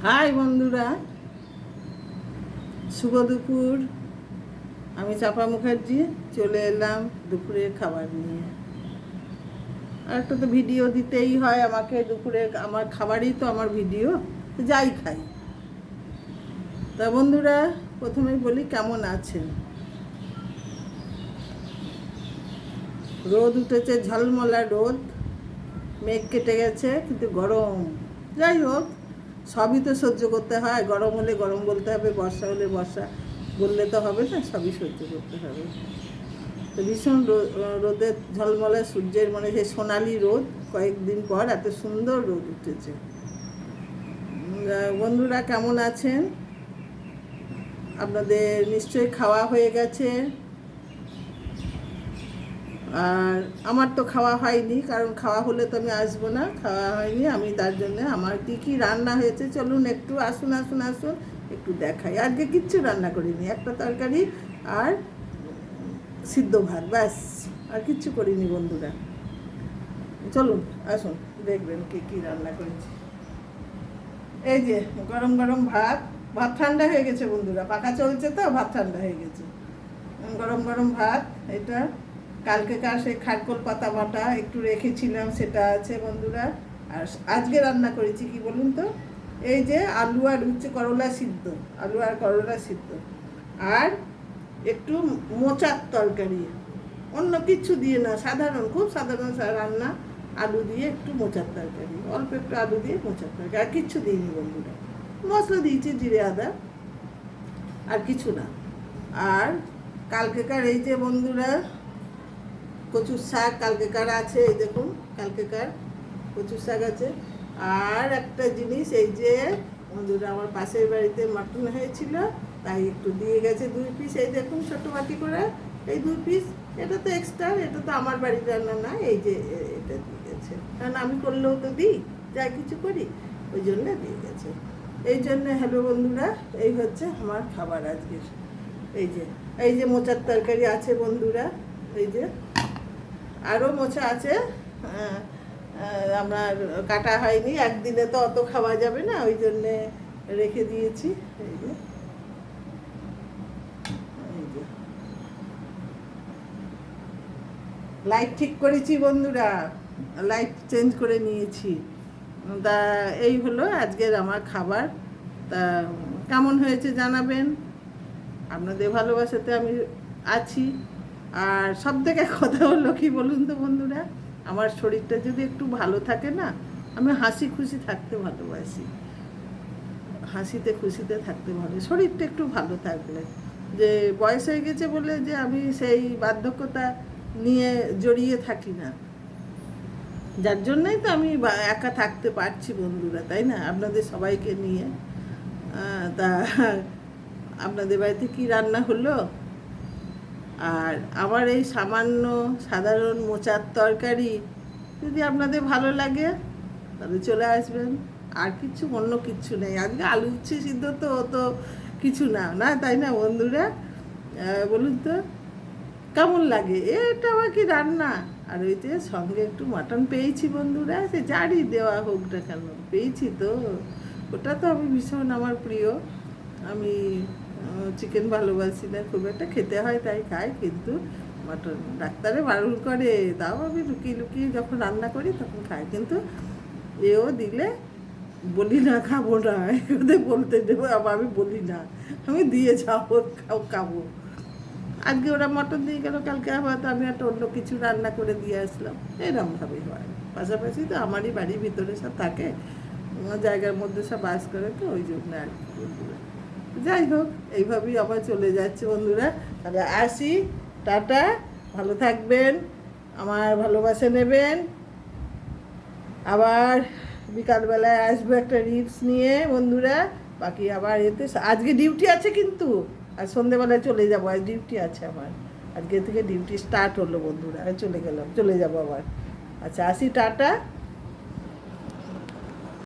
High বন্ধুরা, শুভ দুপুর। আমি চাপা মুখার্জি চলে এলাম দুপুরের খাবার নিয়ে। আর একটা তো ভিডিও দিতেই হয় আমাকে, দুপুরে আমার খাবারই তো আমার ভিডিও, যাই খাই। তা বন্ধুরা, প্রথমেই বলি কেমন আছেন। রোদ উঠেছে, ঝলমলা রোদ, মেঘ কেটে গেছে, কিন্তু গরম। যাই হোক, সবই তো সহ্য করতে হয়। গরম হলে গরম বলতে হবে, বর্ষা হলে বর্ষা বললে তো হবে না, সবই সহ্য করতে হবে। তো ভীষণ রোদের ঝলমলে সূর্যের মানে সেই সোনালি রোদ, কয়েকদিন পর এত সুন্দর রোদ উঠেছে। বন্ধুরা কেমন আছেন? আপনাদের নিশ্চয়ই খাওয়া হয়ে গেছে। আর আমার তো খাওয়া হয়নি, কারণ খাওয়া হলে তো আমি আসবো না। খাওয়া হয়নি, আমি তার জন্য আমার কী কী রান্না হয়েছে চলুন একটু আসুন আসুন আসুন একটু দেখাই। আজকে কিচ্ছু রান্না করিনি, একটা তরকারি আর সিদ্ধ ভাত, ব্যাস। আর কিচ্ছু করিনি বন্ধুরা। চলুন আসুন, দেখবেন কী কী রান্না করেছি। এই যে গরম গরম ভাত। ভাত ঠান্ডা হয়ে গেছে বন্ধুরা, পাখা চলছে তো ভাত ঠান্ডা হয়ে গেছে। গরম গরম ভাত, এটা কালকেকার সেই খারকোল পাতা বাটা একটু রেখেছিলাম, সেটা আছে বন্ধুরা। আর আজকে রান্না করেছি কি বলুন তো, এই যে আলু আর হচ্ছে করলা সিদ্ধ, আলু আর করলা সিদ্ধ, আর একটু মোচার তরকারি। অন্য কিছু দিয়ে না, সাধারণ, খুব সাধারণ রান্না। আলু দিয়ে একটু মোচার তরকারি, অল্প একটু আলু দিয়ে মোচার তরকারি, আর কিচ্ছু দিইনি বন্ধুরা। মশলা দিয়েছি জিরে আদা, আর কিছু না। আর কালকেকার এই যে বন্ধুরা কচুর শাক কালকেকার আছে, এই দেখুন কালকেকার কচুর শাক আছে। আর একটা জিনিস, এই যে বন্ধুরা আমার পাশের বাড়িতে মাটন হয়েছিল, তাই একটু দিয়ে গেছে 2 পিস, এই দেখুন ছোটো বাটি করে এই 2 পিস। এটা তো এক্সট্রা, এটা তো আমার বাড়ির রান্না না, এই যে এটা দিয়ে গেছে, কারণ আমি করলেও তো দিই, যা কিছু করি, ওই জন্য দিয়ে গেছে। এই জন্য হ্যালো বন্ধুরা, এই হচ্ছে আমার খাবার আজকের। এই যে মোচার তরকারি আছে বন্ধুরা, এই যে আরও মোচা আছে, আমার কাটা হয়নি, একদিনে তো অত খাওয়া যাবে না, ওই জন্যে রেখে দিয়েছি। এই যে লাইট ঠিক করেছি বন্ধুরা, লাইট চেঞ্জ করে নিয়েছি। তা এই হলো আজকের আমার খাবার। তা কেমন হয়েছে জানাবেন, আপনাদের ভালোবাসাতে আমি আছি। আর সব থেকে কথা হলো কি বলুন তো বন্ধুরা, আমার শরীরটা যদি একটু ভালো থাকে না, আমি হাসি খুশি থাকতে ভালোবাসি, হাসিতে খুশিতে থাকতে ভালো, শরীরটা একটু ভালো থাকলে। যে বয়স হয়ে গেছে বলে যে আমি সেই বার্ধক্যতা নিয়ে জড়িয়ে থাকি না, যার জন্যই তো আমি একা থাকতে পারছি বন্ধুরা, তাই না, আপনাদের সবাইকে নিয়ে। তা আপনাদের বাড়িতে কী রান্না হলো? আর আমার এই সামান্য সাধারণ মোচার তরকারি যদি আপনাদের ভালো লাগে তাহলে চলে আসবেন। আর কিছু, অন্য কিচ্ছু নেই আজকে। আলু উচ্ছে সিদ্ধ তো অত কিছু না, না তাই না বন্ধুরা? বলুন তো কেমন লাগে, এটা আমার কি রান্না। আর ওই যে সঙ্গে একটু মাটন পেয়েছি বন্ধুরা, সে যারই দেওয়া হোক না কেন, পেয়েছি তো, ওটা তো আমি ভীষণ আমার প্রিয়। আমি চিকেন ভালোবাসি না খুব একটা, খেতে হয় তাই খাই, কিন্তু মাটন ডাক্তারে বারণ করে, তাও আমি লুকিয়ে লুকিয়ে যখন রান্না করি তখন খাই। কিন্তু এও দিলে বলি না খাবো না, ওদের বলতে দেবো, আবার আমি বলি না, আমি দিয়ে যাবো, খাবো। আজকে ওরা মটন দিয়ে গেল, কালকে আবার আমি একটা অন্য কিছু রান্না করে দিয়ে আসলাম, এরমভাবেই হয়। পাশাপাশি তো আমারই বাড়ির ভিতরে সব থাকে, জায়গার মধ্যে সব বাস করে, তো ওই জন্য আর কি বন্ধুরা। যাই হোক, এইভাবেই আবার চলে যাচ্ছে বন্ধুরা। তাহলে আসি, টাটা, ভালো থাকবেন, আমার ভালোবাসা নেবেন। আবার বিকালবেলায় আসবো একটা রিলস নিয়ে বন্ধুরা। বাকি আবার এতে আজকে ডিউটি আছে কিন্তু, আর সন্ধেবেলায় চলে যাবো, আজ ডিউটি আছে আমার, আজকে থেকে ডিউটি স্টার্ট হলো বন্ধুরা, চলে যাবো আবার। আচ্ছা আসি, টাটা।